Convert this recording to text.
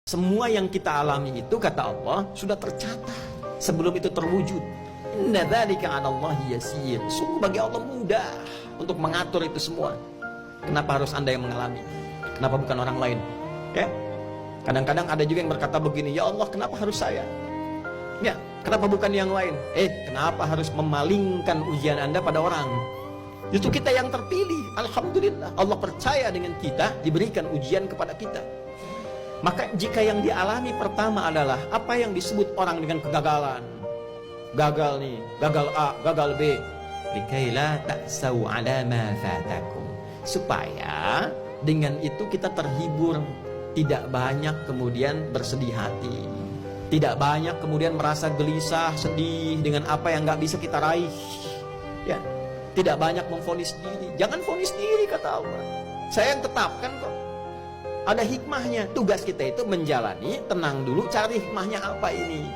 Semua yang kita alami itu, kata Allah, sudah tercatat sebelum itu terwujud. Inna dzalika 'alallahi yasir. Sungguh bagi Allah mudah untuk mengatur itu semua. Kenapa harus Anda yang mengalami? Kenapa bukan orang lain? Ya. Kadang-kadang ada juga yang berkata begini, ya Allah, kenapa harus saya? Ya, kenapa bukan yang lain? Kenapa harus memalingkan ujian Anda pada orang? Justru kita yang terpilih. Alhamdulillah, Allah percaya dengan kita, diberikan ujian kepada kita. Maka jika yang dialami pertama adalah apa yang disebut orang dengan kegagalan. Gagal nih, gagal A, gagal B. Likaila ta'sau 'ala ma fatakum. Supaya dengan itu kita terhibur, tidak banyak kemudian bersedih hati. Tidak banyak kemudian merasa gelisah, sedih dengan apa yang gak bisa kita raih. Ya, tidak banyak memvonis diri. Jangan vonis diri, kata Allah. Saya yang tetapkan kok. Ada hikmahnya. Tugas kita itu menjalani, tenang dulu, cari hikmahnya apa ini.